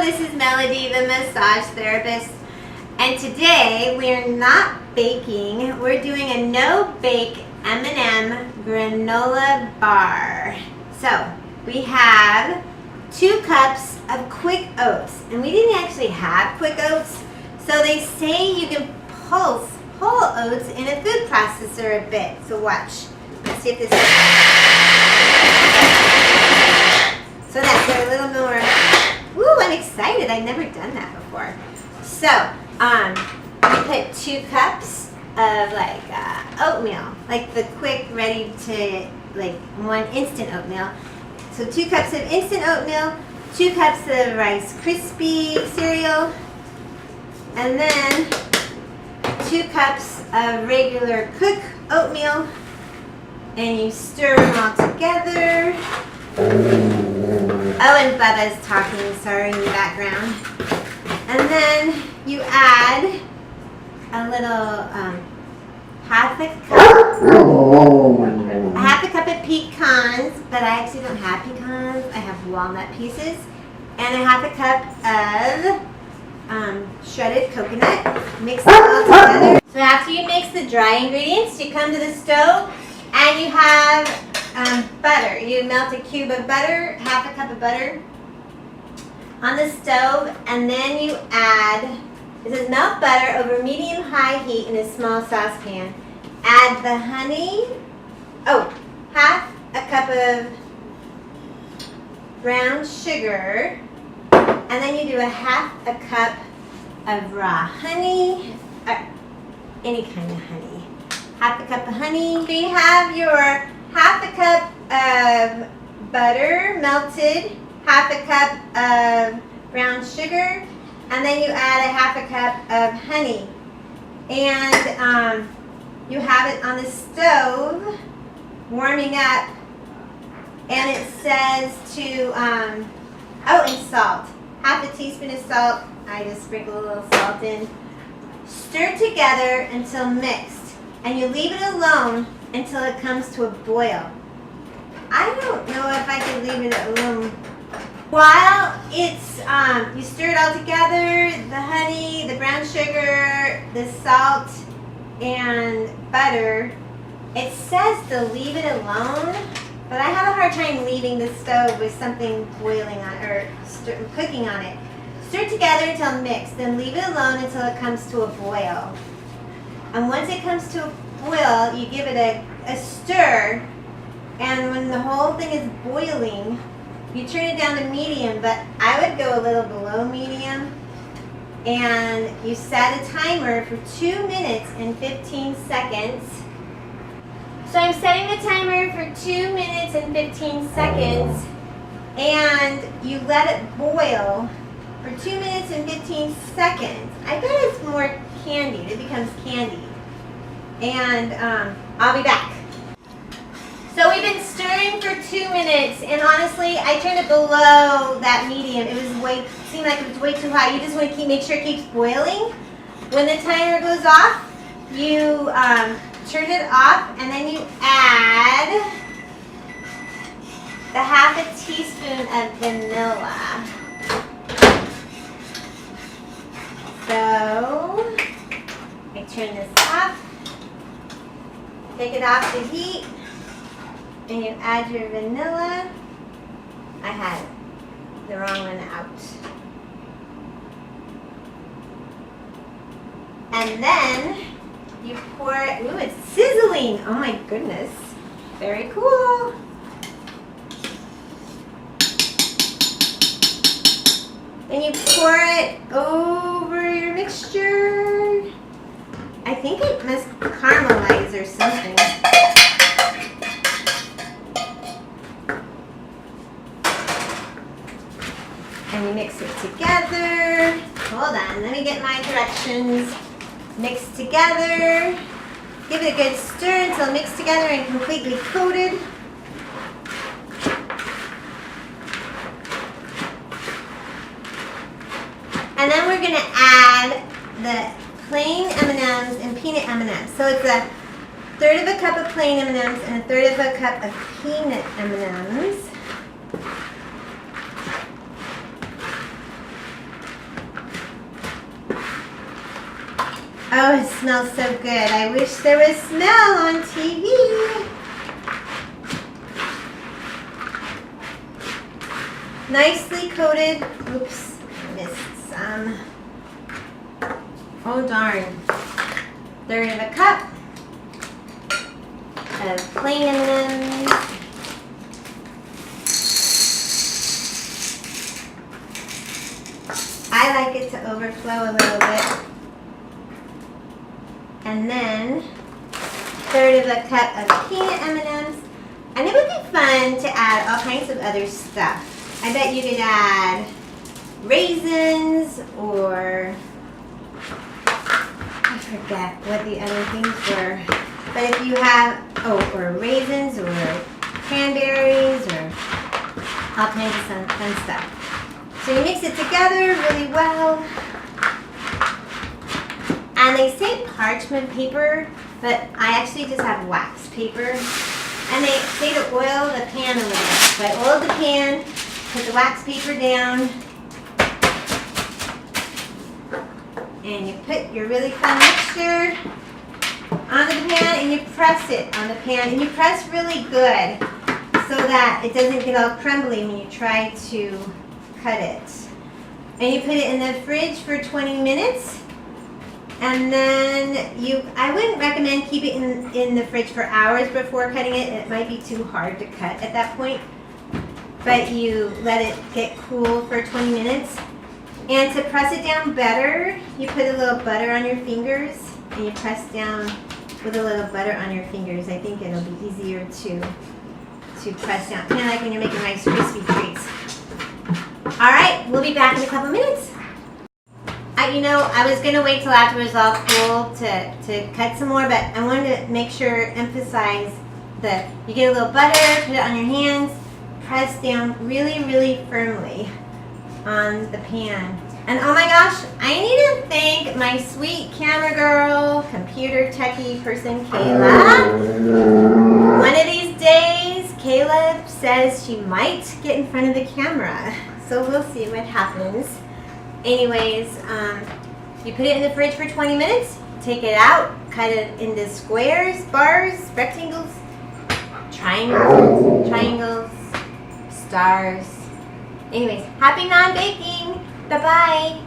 this is Melody, the massage therapist, and today we're not baking. We're doing a no-bake M&M Granola bar. So we have 2 cups of quick oats, and we didn't actually have quick oats, so they say you can pulse whole oats in a food processor a bit. So watch. Let's see if this is. So that's a little more. Woo, I'm excited. I've never done that before. So, we put 2 cups of oatmeal, like the quick, ready to, one instant oatmeal. So 2 cups of instant oatmeal, 2 cups of Rice Krispie cereal, and then 2 cups of regular cooked oatmeal, and you stir them all together. Oh, and Bubba's talking, sorry, in the background. And then you add a little half a cup of pecans, but I actually don't have pecans. I have walnut pieces, and a half a cup of shredded coconut. Mix it all together. So after you mix the dry ingredients, you come to the stove and you have butter. You melt a cube of butter, half a cup of butter on the stove, and then you add, it says melt butter over medium-high heat in a small saucepan. Add the honey, half a cup of brown sugar, and then you do a half a cup of raw honey, any kind of honey. Half a cup of honey. So you have your half a cup of butter melted, half a cup of brown sugar, and then you add a half a cup of honey. And you have it on the stove warming up, and it says to, and salt. Half a teaspoon of salt. I just sprinkle a little salt in. Stir together until mixed, and you leave it alone until it comes to a boil. I don't know if I can leave it alone. While it's, you stir it all together, the honey, the brown sugar, the salt, and butter, it says to leave it alone, but I have a hard time leaving the stove with something boiling on, or cooking on it. Stir together until mixed, then leave it alone until it comes to a boil. And once it comes to a boil, you give it a stir, and when the whole thing is boiling, you turn it down to medium, but I would go a little below medium, and you set a timer for 2 minutes and 15 seconds. So I'm setting the timer for 2 minutes and 15 seconds, and you let it boil for 2 minutes and 15 seconds. I bet it's more candied. It becomes candied. And I'll be back. So we've been stirring for 2 minutes, and honestly, I turned it below that medium. It seemed like it was way too high. You just want to make sure it keeps boiling. When the timer goes off, you turn it off, and then you add the half a teaspoon of vanilla. So I turn this off, take it off the heat, and you add your vanilla. I had the wrong one out. And then you pour it. Ooh, it's sizzling. Oh my goodness. Very cool. Then you pour it over your mixture. I think it must caramelize or something. And you mix it together. Hold on, let me get my directions. Mix together. Give it a good stir until mixed together and completely coated. And then we're going to add the plain M&Ms and peanut M&Ms. So it's a third of a cup of plain M&Ms and a third of a cup of peanut M&Ms. Oh, it smells so good. I wish there was smell on TV. Nicely coated. Oops, I missed some. Oh darn. 1/3 of a cup of plain M&Ms. I like it to overflow a little bit. And then 1/3 of a cup of peanut M&Ms. And it would be fun to add all kinds of other stuff. I bet you could add raisins or I forget what the other things were. But if you have, or raisins or cranberries or all kinds of fun stuff. So you mix it together really well. And they say parchment paper, but I actually just have wax paper. And they say to oil the pan a little bit. So I oiled the pan, put the wax paper down, and you put your really fun mixture on the pan and you press it on the pan. And you press really good so that it doesn't get all crumbly when you try to cut it. And you put it in the fridge for 20 minutes. And then I wouldn't recommend keep it in the fridge for hours before cutting it. It might be too hard to cut at that point. But you let it get cool for 20 minutes. And to press it down better, you put a little butter on your fingers and you press down with a little butter on your fingers. I think it'll be easier to press down. Kind of like when you're making Rice Krispie treats. All right, we'll be back in a couple minutes. You know, I was going to wait till after it was all cool to cut some more, but I wanted to make sure, emphasize that you get a little butter, put it on your hands, press down really, really firmly on the pan. And oh my gosh, I need to thank my sweet camera girl, computer techie person, Kayla. One of these days, Kayla says she might get in front of the camera. So we'll see what happens. Anyways, you put it in the fridge for 20 minutes, take it out, cut it into squares, bars, rectangles, triangles, stars. Anyways, happy non-baking. Bye-bye.